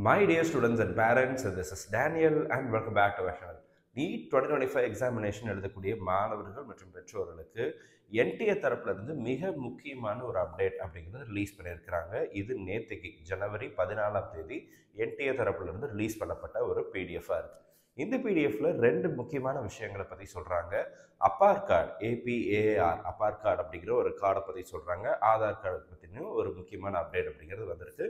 My dear students and parents, this is Daniel and welcome back to our channel. NEET 2025 examination எழுதக்கூடிய மாணவர்கள் மற்றும் பெற்றோர்களுக்கு NDA தரப்புல இருந்து மிக முக்கியமான ஒரு அப்டேட் அப்படிங்கிறது ரிலீஸ் பண்ணியிருக்கிறாங்க. இது நேற்றுக்கு ஜனவரி 14ஆம் தேதி என்டிஏ தரப்புல இருந்து ரிலீஸ் பண்ணப்பட்ட ஒரு பிடிஎஃபாக இருக்குது. இந்த பிடிஎஃப்ல ரெண்டு முக்கியமான விஷயங்களை பற்றி சொல்கிறாங்க. அப்பார் கார்டு, ஏபிஏஆர் அப்பார் கார்டு அப்படிங்கிற ஒரு கார்டை பற்றி சொல்கிறாங்க. ஆதார் கார்டு பற்றினும் ஒரு முக்கியமான அப்டேட் அப்படிங்கிறது வந்திருக்கு.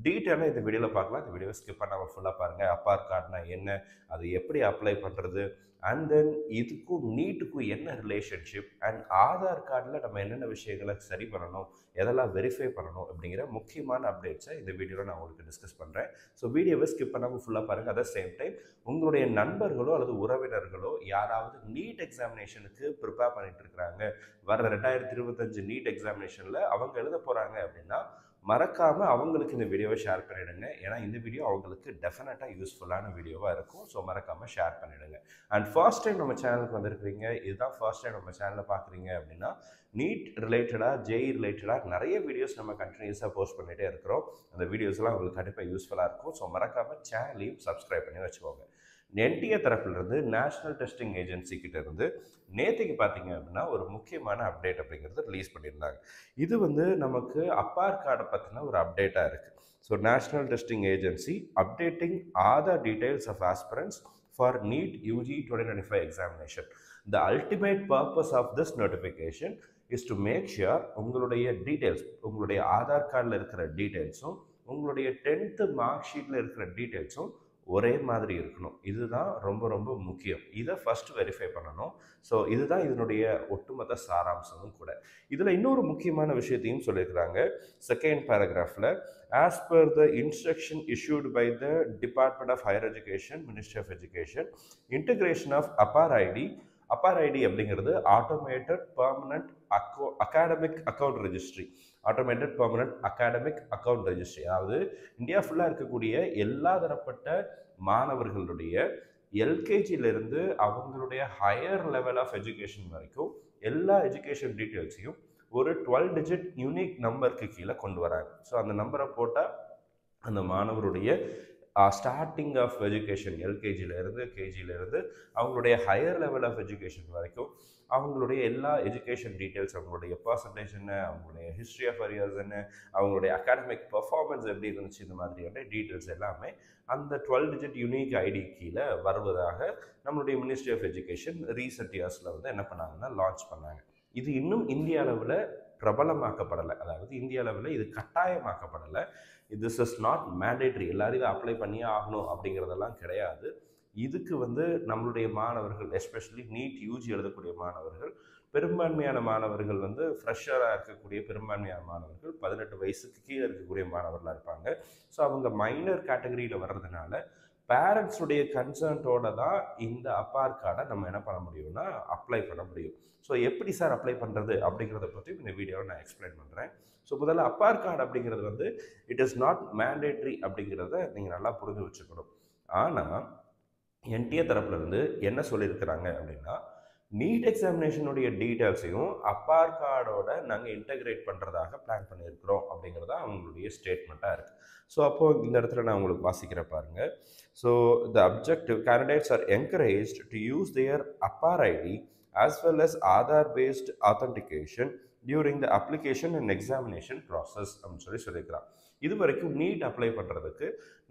டீட்டெயிலாக இந்த வீடியோவில் பார்க்கலாம். இந்த வீடியோவை ஸ்கிப் பண்ணாமல் ஃபுல்லாக பாருங்கள். அப்பார் கார்டுனா என்ன, அது எப்படி அப்ளை பண்ணுறது, அண்ட் தென் இதுக்கும் நீட்டுக்கும் என்ன ரிலேஷன்ஷிப், அண்ட் ஆதார் கார்டில் நம்ம என்னென்ன விஷயங்களை சரி பண்ணணும், எதெல்லாம் வெரிஃபை பண்ணணும் அப்படிங்கிற முக்கியமான அப்டேட்ஸை இந்த வீடியோவில் நான் உங்களுக்கு டிஸ்கஸ் பண்ணுறேன். ஸோ வீடியோவை ஸ்கிப் பண்ணாமல் ஃபுல்லாக பாருங்கள். அட் சேம் டைம் உங்களுடைய நண்பர்களோ அல்லது உறவினர்களோ யாராவது நீட் எக்ஸாமினேஷனுக்கு ப்ரிப்பேர் பண்ணிட்டு இருக்கிறாங்க, வர 2025 நீட் எக்ஸாமினேஷனில் அவங்க எழுத போகிறாங்க அப்படின்னா மறக்காமல் அவங்களுக்கு இந்த வீடியோவை ஷேர் பண்ணிவிடுங்க. ஏன்னா இந்த வீடியோ அவங்களுக்கு டெஃபினட்டாக யூஸ்ஃபுல்லான வீடியோவாக இருக்கும். ஸோ மறக்காமல் ஷேர் பண்ணிவிடுங்க. அண்ட் ஃபர்ஸ்ட் டைம் நம்ம சேனலுக்கு வந்திருக்கிறீங்க, இதுதான் ஃபர்ஸ்ட் டைம் நம்ம சேனலில் பார்க்குறீங்க அப்படின்னா நீட் ரிலேட்டடாக, ஜேஇ ரிலேட்டடாக நிறைய வீடியோஸ் நம்ம கண்டினியூஸாக போஸ்ட் பண்ணிகிட்டே இருக்கிறோம். அந்த வீடியோஸ்லாம் உங்களுக்கு கண்டிப்பாக யூஸ்ஃபுல்லாக இருக்கும். ஸோ மறக்காமல் சேனலையும் சப்ஸ்கிரைப் பண்ணி வச்சுக்கோங்க. என்டிஏ தரப்பிலிருந்து நேஷனல் டெஸ்டிங் ஏஜென்சி கிட்ட இருந்து நேற்றுக்கு பார்த்தீங்க அப்படின்னா ஒரு முக்கியமான அப்டேட் அப்படிங்கிறது ரிலீஸ் பண்ணியிருந்தாங்க. இது நமக்கு அப்பார் கார்டை பற்றின ஒரு அப்டேட்டாக இருக்குது. So National Testing Agency updating Aadhaar details of aspirants for NEET UG 2025 examination. The ultimate purpose of this notification is to make sure உங்களுடைய டீட்டெயில்ஸ், உங்களுடைய ஆதார் கார்டில் இருக்கிற டீட்டெயில்ஸும் உங்களுடைய 10th மார்க் ஷீட்டில் இருக்கிற டீட்டெயில்ஸும் ஒரே மாதிரி இருக்கணும். இதுதான் ரொம்ப ரொம்ப முக்கியம். இதை ஃபர்ஸ்ட் வெரிஃபை பண்ணணும். ஸோ இதுதான் இதனுடைய ஒட்டுமொத்த சாராம்சமும் கூட. இதில் இன்னொரு முக்கியமான விஷயத்தையும் சொல்லியிருக்கிறாங்க. செகண்ட் பேராகிராஃபில், as per the instruction issued by the department of higher education, ministry of education, integration of APAAR ID. APAAR ID அப்படிங்கிறது automated permanent academic account registry. Automated permanent academic account registry, அதாவது India ஃபுல்லாக இருக்கக்கூடிய எல்லா தரப்பட்ட மாணவர்களுடைய எல்கேஜியிலிருந்து அவங்களுடைய higher level of education வரைக்கும் எல்லா எஜுகேஷன் டீட்டெயில்ஸையும் ஒரு 12 டிஜிட் யூனிக் நம்பருக்கு கீழே கொண்டு வராங்க. ஸோ அந்த நம்பரை போட்டால் அந்த மாணவருடைய ஸ்டார்டிங் ஆஃப் எஜுகேஷன், எல்கேஜியிலேருந்து கேஜியிலேருந்து அவங்களுடைய ஹையர் லெவல் ஆஃப் எஜுகேஷன் வரைக்கும் அவங்களுடைய எல்லா எஜுகேஷன் டீட்டெயில்ஸ், அவங்களுடைய பர்சன்டேஜ் என்ன, அவங்களுடைய ஹிஸ்ட்ரி ஆஃப் அரியர்ஸ் என்ன, அவங்களுடைய அகாடமிக் பர்ஃபார்மன்ஸ் எப்படி இருந்துச்சு, இந்த மாதிரியான டீட்டெயில்ஸ் எல்லாமே அந்த 12 டிஜிட் யூனிக் ஐடி கீழே வருவதாக நம்மளுடைய மினிஸ்ட்ரி ஆஃப் எஜுகேஷன் ரீசெண்ட் இயர்ஸில் என்ன பண்ணாங்கன்னா லான்ச் பண்ணாங்க. இது இன்னும் இந்திய அளவில் பிரபலமாக்கப்படலை, அதாவது இந்திய அளவில் இது கட்டாயமாக்கப்படலை. திஸ் இஸ் நாட் மேண்டேட்ரி, எல்லாரும் இதை அப்ளை பண்ணியே ஆகணும் அப்படிங்கிறதெல்லாம் கிடையாது. இதுக்கு நம்மளுடைய மாணவர்கள், எஸ்பெஷலி நீட் யூஜி எழுதக்கூடிய மாணவர்கள், பெரும்பான்மையான மாணவர்கள் ஃப்ரெஷராக இருக்கக்கூடிய பெரும்பான்மையான மாணவர்கள் 18 வயசுக்கு கீழே இருக்கக்கூடிய மாணவர்களாக இருப்பாங்க. ஸோ அவங்க மைனர் கேட்டகரியில் வர்றதுனால பேரண்ட்ஸுடைய கன்சர்ன்டோட தான் இந்த அப்பார் கார்டை நம்ம என்ன பண்ண முடியும்னா அப்ளை பண்ண முடியும். ஸோ எப்படி சார் அப்ளை பண்ணுறது அப்படிங்கிறத பற்றி இந்த வீடியோவில் நான் எக்ஸ்பிளைன் பண்ணுறேன். ஸோ முதல்ல அப்பார் கார்டு அப்படிங்கிறது இட் இஸ் நாட் மேண்டேட்ரி அப்படிங்கிறத நீங்கள் நல்லா புரிஞ்சு வச்சுக்கணும். ஆனால் என்டிஏ தரப்புலேருந்து என்ன சொல்லியிருக்கிறாங்க அப்படின்னா, நீட் எக்ஸாமினேஷனுடைய டீட்டெயில்ஸையும் அப்பார் கார்டோட நாங்கள் இன்டகிரேட் பண்ணுறதாக பிளான் பண்ணியிருக்கிறோம் அப்படிங்கிறதா அவங்களுடைய ஸ்டேட்மெண்ட்டாக இருக்குது. ஸோ அப்போது இந்த இடத்துல நான் உங்களுக்கு வாசிக்கிற பாருங்கள். So the objective candidates are encouraged to use their APAAR ID as well as Aadhaar based authentication during the application and examination process அப்படின்னு சொல்லியிருக்கிறாங்க. இது வரைக்கும் நீட் அப்ளை பண்ணுறதுக்கு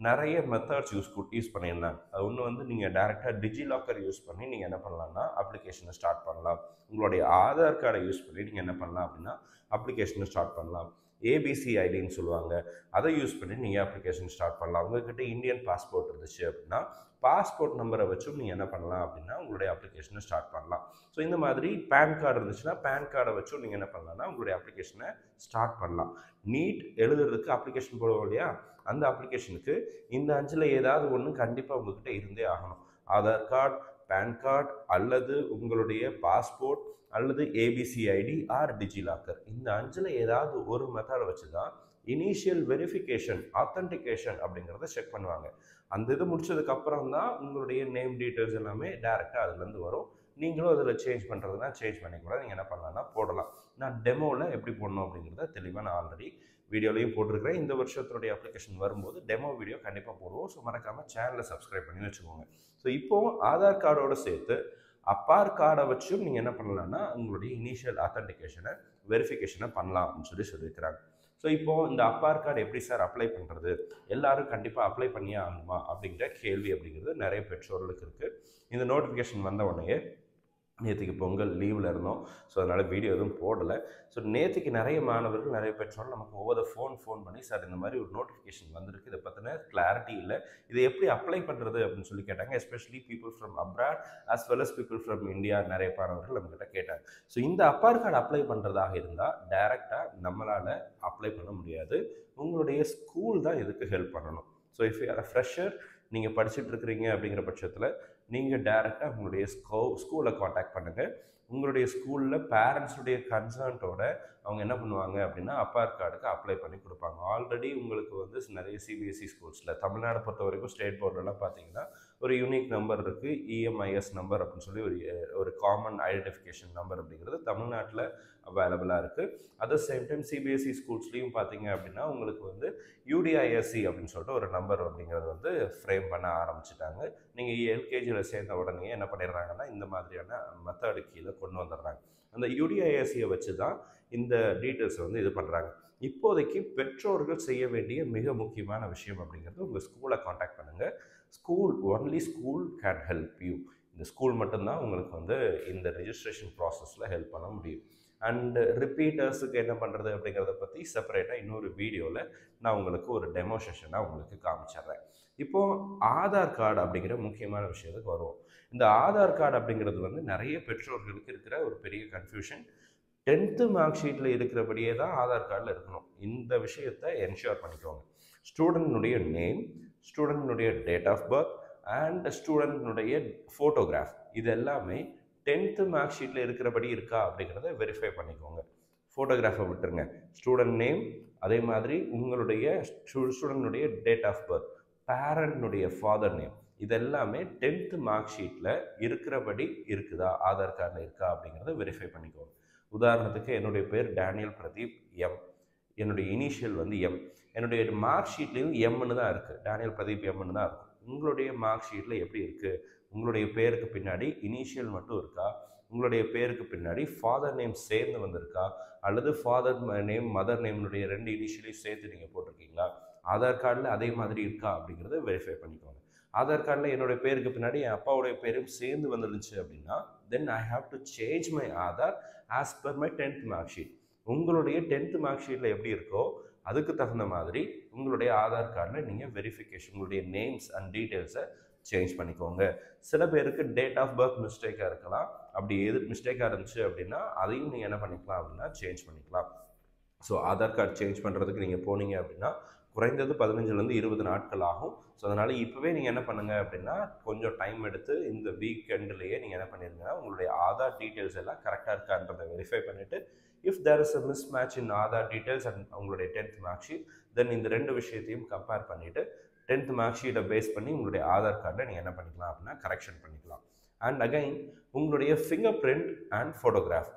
நிறைய மெத்தட்ஸ் யூஸ் பண்ணியிருந்தாங்க. அது ஒன்று நீங்கள் டேரெக்டாக டிஜிலாக்கர் யூஸ் பண்ணி நீங்கள் என்ன பண்ணலாம்னா அப்ளிகேஷனை ஸ்டார்ட் பண்ணலாம். உங்களுடைய ஆதார் கார்டை யூஸ் பண்ணி நீங்கள் என்ன பண்ணலாம் அப்படின்னா அப்ளிகேஷனை ஸ்டார்ட் பண்ணலாம். ஏபிசி ஐடின்னு சொல்லுவாங்க, அதை யூஸ் பண்ணி நீங்கள் அப்ளிகேஷன் ஸ்டார்ட் பண்ணலாம். உங்கள்கிட்ட இந்தியன் பாஸ்போர்ட் இருந்துச்சு அப்படின்னா பாஸ்போர்ட் நம்பரை வச்சும் நீங்கள் என்ன பண்ணலாம் அப்படின்னா உங்களுடைய அப்ளிகேஷனை ஸ்டார்ட் பண்ணலாம். ஸோ இந்த மாதிரி பேன் கார்டு இருந்துச்சுன்னா பேன் கார்டை வச்சும் நீங்கள் என்ன பண்ணலாம்னா உங்களுடைய அப்ளிகேஷனை ஸ்டார்ட் பண்ணலாம். நீட் எழுதுறதுக்கு அப்ளிகேஷன் போடுவோம் இல்லையா, அந்த அப்ளிகேஷனுக்கு இந்த 5ல் ஏதாவது ஒன்று கண்டிப்பாக உங்கள்கிட்ட இருந்தே ஆகணும். ஆதார் கார்டு, பேன் கார்டு, அல்லது உங்களுடைய பாஸ்போர்ட், அல்லது ஏபிசி ஐடி ஆர் டிஜிலாக்கர். இந்த 5ல் ஏதாவது ஒரு மெத்தடை வச்சு தான் இனிஷியல் வெரிஃபிகேஷன், ஆத்தென்டிகேஷன் அப்படிங்கிறத செக் பண்ணுவாங்க. அந்த இது முடிச்சதுக்கப்புறம் தான் உங்களுடைய நேம் டீட்டெயில்ஸ் எல்லாமே டேரெக்டாக அதுலேருந்து வரும். நீங்களும் அதில் சேஞ்ச் பண்ணுறதுனா சேஞ்ச் பண்ணிக்கூட நீங்கள் என்ன பண்ணலாம்னா போடலாம். நான் டெமோவில் எப்படி போடணும் அப்படிங்கிறத தெளிவாக நான் ஆல்ரெடி வீடியோலையும் போட்டிருக்கிறேன். இந்த வருஷத்தினுடைய அப்ளிகேஷன் வரும்போது டெமோ வீடியோ கண்டிப்பாக போடுவோம். ஸோ மறக்காமல் சேனலை சப்ஸ்கிரைப் பண்ணி வச்சுக்கோங்க. ஸோ இப்போவும் ஆதார் கார்டோடு சேர்த்து அப்பார் கார்டை வச்சும் நீங்கள் என்ன பண்ணலாம்னா உங்களுடைய இனிஷியல் ஆத்தென்டிகேஷனை வெரிஃபிகேஷனை பண்ணலாம் அப்படின்னு சொல்லியிருக்கிறாங்க. ஸோ இப்போது இந்த அப்பார் கார்டு எப்படி சார் அப்ளை பண்ணுறது, எல்லாரும் கண்டிப்பாக அப்ளை பண்ணியே ஆகணுமா அப்படிங்கிற கேள்வி அப்படிங்கிறது நிறைய பெற்றோர்களுக்கு இருக்குது. இந்த நோட்டிஃபிகேஷன் வந்த உடனே நேற்றுக்கு பொங்கல் லீவில் இருந்தோம். ஸோ அதனால் வீடியோ எதுவும் போடலை. ஸோ நேற்றுக்கு நிறைய மாணவர்கள் நிறைய பெற்றோர்கள் நமக்கு ஒவ்வொரு ஃபோன் பண்ணி சார் இந்த மாதிரி ஒரு நோட்டிஃபிகேஷன் வந்திருக்கு, இதை பற்றின கிளாரிட்டி இல்லை, இதை எப்படி அப்ளை பண்ணுறது அப்படின்னு சொல்லி கேட்டாங்க. Especially people from abroad as well as people from India நிறைய மாணவர்கள் நம்மக்கிட்ட கேட்டாங்க. ஸோ இந்த அப்பார் கார்டு அப்ளை பண்ணுறதாக இருந்தால் டைரெக்டாக நம்மளால் அப்ளை பண்ண முடியாது. உங்களுடைய ஸ்கூல் தான் இதுக்கு ஹெல்ப் பண்ணணும். So if you are a fresher, நீங்கள் படிச்சுட்டு இருக்கிறீங்க அப்படிங்கிற பட்சத்தில் நீங்கள் டைரெக்டாக உங்களுடைய ஸ்கூலை காண்டாக்ட் பண்ணுங்கள். உங்களுடைய ஸ்கூலில் பேரண்ட்ஸுடைய கன்சர்ன்ட்டோட அவங்க என்ன பண்ணுவாங்க அப்படின்னா அப்பார் கார்டுக்கு அப்ளை பண்ணி கொடுப்பாங்க. ஆல்ரெடி உங்களுக்கு வந்து நிறைய சிபிஎஸ்சி ஸ்கூல்ஸில் தமிழ்நாடு பொறுத்த வரைக்கும் ஸ்டேட் போர்டெல்லாம் பார்த்தீங்கன்னா ஒரு யூனிக் நம்பர் இருக்குது, இஎம்ஐஎஸ் நம்பர் அப்படின்னு சொல்லி ஒரு காமன் ஐடென்டிஃபிகேஷன் நம்பர் அப்படிங்கிறது தமிழ்நாட்டில் அவைலபிளாக இருக்குது. At the same time CBSE ஸ்கூல்ஸ்லேயும் பார்த்தீங்க அப்படின்னா உங்களுக்கு வந்து யூடிஐஎஸ்சி அப்படின்னு சொல்லிட்டு ஒரு நம்பர் அப்படிங்கிறது வந்து ஃப்ரேம் பண்ண ஆரம்பிச்சிட்டாங்க. நீங்கள் எல்கேஜியில் சேர்ந்த உடனே என்ன பண்ணிடுறாங்கன்னா இந்த மாதிரியான மெத்தடு கீழே கொண்டு வந்துடுறாங்க. அந்த யூடிஐஎஸ்சியை வச்சு தான் இந்த டீட்டெயில்ஸை வந்து இது பண்ணுறாங்க. இப்போதைக்கு பெற்றோர்கள் செய்ய வேண்டிய மிக முக்கியமான விஷயம் அப்படிங்கிறது உங்கள் ஸ்கூலை காண்டாக்ட் பண்ணுங்கள். Only school can help you. இந்த ஸ்கூல் மட்டும்தான் உங்களுக்கு வந்து இந்த ரெஜிஸ்ட்ரேஷன் ப்ராசஸில் ஹெல்ப் பண்ண முடியும். அண்டு ரிப்பீட்டர்ஸுக்கு என்ன பண்ணுறது அப்படிங்கிறத பற்றி செப்பரேட்டாக இன்னொரு வீடியோவில் நான் உங்களுக்கு ஒரு டெமோ செஷனாக உங்களுக்கு காமிச்சிட்றேன். இப்போது ஆதார் கார்டு அப்படிங்கிற முக்கியமான விஷயத்துக்கு வருவோம். இந்த ஆதார் கார்டு அப்படிங்கிறது வந்து நிறைய பெற்றோர்களுக்கு இருக்கிற ஒரு பெரிய கன்ஃபியூஷன். 10th மார்க் ஷீட்டில் இருக்கிறபடியே தான் ஆதார் கார்டில் இருக்கணும். இந்த விஷயத்தை என்ஷூர் பண்ணிக்கோங்க. ஸ்டூடெண்ட்னுடைய நேம், ஸ்டூடெண்ட்னுடைய டேட் ஆஃப் பர்த் அண்ட் ஸ்டூடெண்ட்னுடைய ஃபோட்டோகிராஃப் இது எல்லாமே 10th மார்க் ஷீட்டில் இருக்கிறபடி இருக்கா அப்படிங்கிறத வெரிஃபை பண்ணிக்கோங்க. ஃபோட்டோகிராஃபை விட்டுருங்க. ஸ்டூடெண்ட் நேம், அதே மாதிரி உங்களுடைய ஸ்டூடெண்ட்னுடைய டேட் ஆஃப் பர்த், பேரண்ட்னுடைய ஃபாதர் நேம் இதெல்லாமே 10th மார்க் ஷீட்டில் இருக்கிறபடி இருக்குதா, ஆதார் கார்டில் இருக்கா அப்படிங்கிறத வெரிஃபை பண்ணிக்கோங்க. உதாரணத்துக்கு என்னுடைய பேர் டேனியல் பிரதீப் எம், என்னுடைய இனிஷியல் வந்து எம், என்னுடைய மார்க் ஷீட்லேயும் எம்னு தான் இருக்குது, டேனியல் பிரதீப் எம்னு தான் இருக்கும். உங்களுடைய மார்க் ஷீட்டில் எப்படி இருக்குது, உங்களுடைய பேருக்கு பின்னாடி இனிஷியல் மட்டும் இருக்கா, உங்களுடைய பேருக்கு பின்னாடி ஃபாதர் நேம் சேர்ந்து வந்திருக்கா, அல்லது ஃபாதர் நேம் மதர் நேம்னுடைய 2 இனிஷியலையும் சேர்த்து நீங்கள் போட்டிருக்கீங்களா, ஆதார் கார்டில் அதே மாதிரி இருக்கா அப்படிங்கிறத வெரிஃபை பண்ணிக்கோங்க. ஆதார் கார்டில் என்னுடைய பேருக்கு பின்னாடி என் அப்பாவுடைய பேரும் சேர்ந்து வந்துருந்துச்சு அப்படின்னா then I have to change my Aadhaar as per my 10th mark sheet. உங்களுடைய 10th மார்க் ஷீட்டில் எப்படி இருக்கோ அதுக்கு தகுந்த மாதிரி உங்களுடைய ஆதார் கார்டில் நீங்கள் வெரிஃபிகேஷன் உங்களுடைய நேம்ஸ் அண்ட் டீட்டெயில்ஸை சேஞ்ச் பண்ணிக்கோங்க. சில பேருக்கு டேட் ஆஃப் பர்த் மிஸ்டேக்காக இருக்கலாம். அப்படி எது மிஸ்டேக்காக இருந்துச்சு அப்படின்னா அதையும் நீங்கள் என்ன பண்ணிக்கலாம் அப்படின்னா சேஞ்ச் பண்ணிக்கலாம். ஸோ ஆதார் கார்டு சேஞ்ச் பண்ணுறதுக்கு நீங்கள் போனீங்க அப்படின்னா குறைந்தது 15லேருந்து 20 நாட்கள் ஆகும். ஸோ அதனால் இப்போவே நீங்கள் என்ன பண்ணுங்கள் அப்படின்னா கொஞ்சம் டைம் எடுத்து இந்த வீக்கெண்ட்லேயே நீங்கள் என்ன பண்ணிடுங்கன்னா உங்களுடைய ஆதார் டீட்டெயில்ஸ் எல்லாம் கரெக்டாக இருக்கான்றதை வெரிஃபை பண்ணிவிட்டு if there is a mismatch in Aadhaar details and உங்களுடைய 10th மார்க் ஷீட் தென் இந்த 2 விஷயத்தையும் கம்பேர் பண்ணிவிட்டு 10th மார்க் ஷீட்டை பேஸ் பண்ணி உங்களுடைய ஆதார் கார்டை நீங்கள் என்ன பண்ணிக்கலாம் அப்படின்னா கரெக்ஷன் பண்ணிக்கலாம். அண்ட் அகைன் உங்களுடைய finger print and photograph.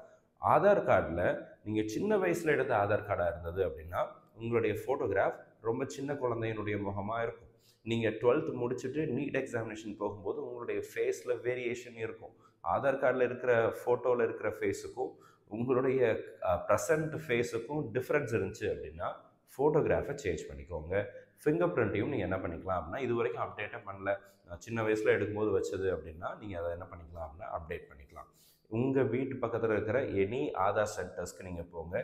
Aadhaar கார்டில் நீங்கள் சின்ன வயசில் எடுத்த ஆதார் கார்டாக இருந்தது அப்படின்னா உங்களுடைய ஃபோட்டோகிராஃப் ரொம்ப சின்ன குழந்தையினுடைய முகமாக இருக்கும். நீங்கள் 12th முடிச்சுட்டு நீட் எக்ஸாமினேஷன் போகும்போது உங்களுடைய ஃபேஸில் வேரியேஷன் இருக்கும். ஆதார் கார்டில் இருக்கிற ஃபோட்டோவில் இருக்கிற ஃபேஸுக்கும் உங்களுடைய ப்ரெசண்ட் ஃபேஸுக்கும் டிஃப்ரென்ஸ் இருந்துச்சு அப்படின்னா ஃபோட்டோகிராஃபை சேஞ்ச் பண்ணிக்கோங்க. ஃபிங்கர் பிரிண்ட்டையும் நீங்கள் என்ன பண்ணிக்கலாம் அப்படின்னா இது வரைக்கும் அப்டேட்டே பண்ணல, சின்ன வயசில் எடுக்கும்போது வச்சது அப்படின்னா நீங்கள் அதை என்ன பண்ணிக்கலாம் அப்படின்னா அப்டேட் பண்ணிக்கலாம். உங்கள் வீட்டு பக்கத்தில் இருக்கிற எனி ஆதார் சென்டர்ஸ்க்கு நீங்கள் போங்க.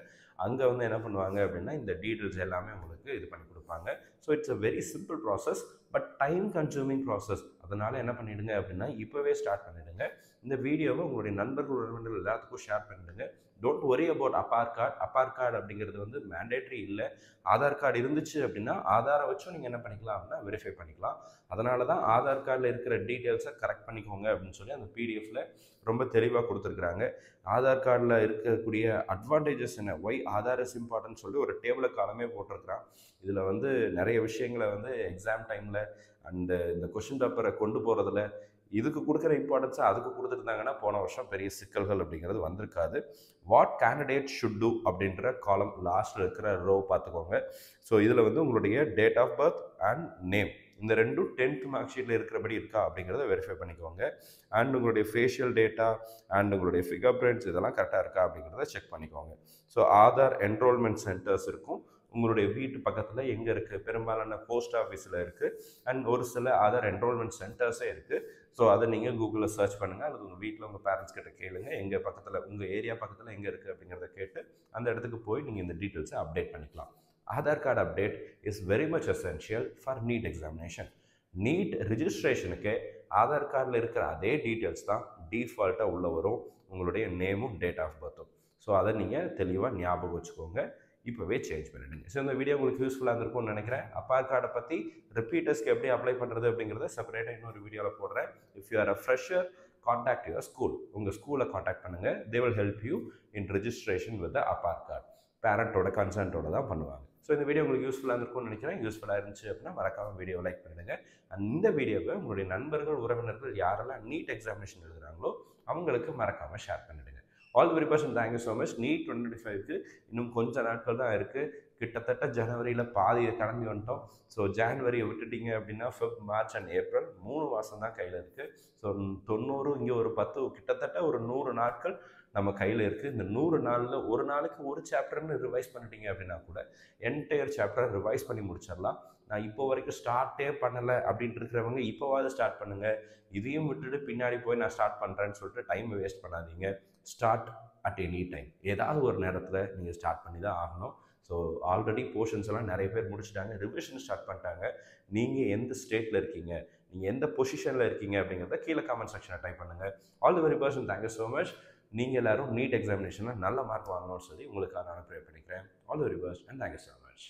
அங்கே வந்து என்ன பண்ணுவாங்க அப்படின்னா இந்த டீட்டெயில்ஸ் எல்லாமே உங்களுக்கு இது பண்ணி கொடுப்பாங்க. So it's a very simple process but time consuming process. அதனால் என்ன பண்ணிவிடுங்க அப்படின்னா இப்போவே ஸ்டார்ட் பண்ணிவிடுங்க. இந்த வீடியோவை உங்களுடைய நண்பர்கள் உறவினர்கள் எல்லாத்துக்கும் ஷேர் பண்ணிவிடுங்க. Don't worry about APAAR card. APAAR card அப்படிங்கிறது வந்து மேண்டேட்ரி இல்லை. ஆதார் கார்டு இருந்துச்சு அப்படின்னா ஆதாரை வச்சும் நீங்கள் என்ன பண்ணிக்கலாம் அப்படின்னா வெரிஃபை பண்ணிக்கலாம். அதனால தான் ஆதார் கார்டில் இருக்கிற டீட்டெயில்ஸை கரெக்ட் பண்ணிக்கோங்க அப்படின்னு சொல்லி அந்த பிடிஎஃப்பில் ரொம்ப தெளிவாக கொடுத்துருக்குறாங்க. ஆதார் கார்டில் இருக்கக்கூடிய அட்வான்டேஜஸ் என்ன, ஒய் ஆதார் இஸ் இம்பார்ட்டன்ட் சொல்லி ஒரு டேபிளை காலமே போட்டிருக்கிறான். இதில் வந்து நிறைய விஷயங்களை வந்து எக்ஸாம் டைமில் அண்டு இந்த கொஷின் பேப்பரை கொண்டு போகிறதுல இதுக்கு கொடுக்குற இம்பார்ட்டன்ஸை அதுக்கு கொடுத்துருந்தாங்கன்னா போன வருஷம் பெரிய சிக்கல்கள் அப்படிங்கிறது வந்திருக்காது. வாட் கேண்டிடேட் ஷுட் டூ அப்படின்ற காலம் லாஸ்ட்டில் இருக்கிற ரோ பார்த்துக்கோங்க. ஸோ இதில் வந்து உங்களுடைய date of birth and name இந்த ரெண்டும் 10th மார்க் ஷீட்டில் இருக்கிறபடி இருக்கா அப்படிங்கிறத வெரிஃபை பண்ணிக்கோங்க. அண்ட் உங்களுடைய ஃபேஷியல் டேட்டா அண்ட் உங்களுடைய ஃபிங்கர் பிரிண்ட்ஸ் இதெல்லாம் கரெக்டாக இருக்கா அப்படிங்கிறத செக் பண்ணிக்கோங்க. ஸோ ஆதார் என்ரோல்மெண்ட் சென்டர்ஸ் இருக்கும் உங்களுடைய வீட்டு பக்கத்தில் எங்கே இருக்குது, பெரும்பாலான போஸ்ட் ஆஃபீஸில் இருக்குது அண்ட் ஒரு சில ஆதார் என்ரோல்மெண்ட் சென்டர்ஸே இருக்குது. ஸோ அதை நீங்கள் கூகுளில் சர்ச் பண்ணுங்கள், அல்லது உங்கள் வீட்டில் உங்கள் பேரண்ட்ஸ் கிட்ட கேளுங்க எங்கே பக்கத்தில் உங்கள் ஏரியா பக்கத்தில் எங்கே இருக்குது அப்படிங்கிறத கேட்டு அந்த இடத்துக்கு போய் நீங்கள் இந்த டீட்டெயில்ஸை அப்டேட் பண்ணிக்கலாம். Aadhaar card update is very much essential for NEET examination. NEET ரிஜிஸ்ட்ரேஷனுக்கு ஆதார் கார்டில் இருக்கிற அதே டீட்டெயில்ஸ் தான் டிஃபால்ட்டாக உள்ள வரும், உங்களுடைய நேமும் டேட் ஆஃப் பர்த்தும். ஸோ அதை நீங்கள் தெளிவாக ஞாபகம் வச்சுக்கோங்க, இப்போவே சேஞ்ச் பண்ணிடுங்க. ஸோ இந்த வீடியோ உங்களுக்கு யூஸ்ஃபுல்லாக இருந்திருக்கும்னு நினைக்கிறேன். ஆதார் கார்டை பற்றி ரிப்பீட்டர்ஸ்க்கு எப்படி அப்ளை பண்ணுறது அப்படிங்கிறத செப்பரேட்டாக இன்னொரு வீடியோவில் போடுறேன். If you are a fresher, contact your school. உங்கள் ஸ்கூலை காண்டாக்ட் பண்ணுங்கள். They will help you in registration with Aadhaar card. பேரண்ட்டோட கன்சென்ட்டோட தான் பண்ணுவாங்க. ஸோ இந்த வீடியோ உங்களுக்கு யூஸ்ஃபுல்லாக இருந்திருக்கும்னு நினைக்கிறேன். யூஸ்ஃபுல்லாக இருந்துச்சு அப்படின்னா மறக்காமல் வீடியோ லைக் பண்ணிடுங்க. அண்ட் இந்த வீடியோவை உங்களுடைய நண்பர்கள், உறவினர்கள் யாரெல்லாம் நீட் எக்ஸாமினேஷன் எழுதுகிறாங்களோ அவங்களுக்கு மறக்காமல் ஷேர் பண்ணிடுங்க. All the very best and thank you so much. NEET 2025க்கு இன்னும் கொஞ்சம் நாட்கள் தான் இருக்குது. கிட்டத்தட்ட ஜனவரியில் பாதியை கடந்து வந்துட்டோம். ஸோ ஜான்வரியை விட்டுட்டிங்க அப்படின்னா ஃபெப், மார்ச் அண்ட் ஏப்ரல் 3 மாதம் தான் கையில் இருக்குது. ஸோ 90 இங்கே ஒரு 10 கிட்டத்தட்ட ஒரு 100 நாட்கள் நம்ம கையில் இருக்குது. இந்த 100 நாளில் ஒரு நாளைக்கு ஒரு சாப்டர்னு ரிவைஸ் பண்ணிட்டீங்க அப்படின்னா கூட என்டையர் சாப்டர் ரிவைஸ் பண்ணி முடிச்சிடலாம். நான் இப்போ வரைக்கும் ஸ்டார்ட்டே பண்ணலை அப்படின்ட்டு இருக்கிறவங்க இப்போவாது ஸ்டார்ட் பண்ணுங்கள். இதையும் விட்டுட்டு பின்னாடி போய் நான் ஸ்டார்ட் பண்ணுறேன்னு சொல்லிட்டு டைமை வேஸ்ட் பண்ணாதீங்க. Start at any time. ஏதாவது ஒரு நேரத்தில் நீங்கள் ஸ்டார்ட் பண்ணி தான் ஆகணும். ஸோ ஆல்ரெடி போர்ஷன்ஸ் எல்லாம் நிறைய பேர் முடிச்சுட்டாங்க, ரிவிஷன் ஸ்டார்ட் பண்ணிட்டாங்க. நீங்கள் எந்த ஸ்டேட்டில் இருக்கீங்க, நீங்கள் எந்த பொசிஷனில் இருக்கீங்க அப்படிங்கிறத கீழே கமெண்ட் செக்ஷனில் டைப் பண்ணுங்கள். All the very best and thank you so much. நீங்கள் எல்லாரும் நீட் எக்ஸாமினேஷனில் நல்ல மார்க் வாங்கணும்னு சொல்லி உங்களுக்காக நான் ப்ரே பண்ணிக்கிறேன். All the very best and thank you so much.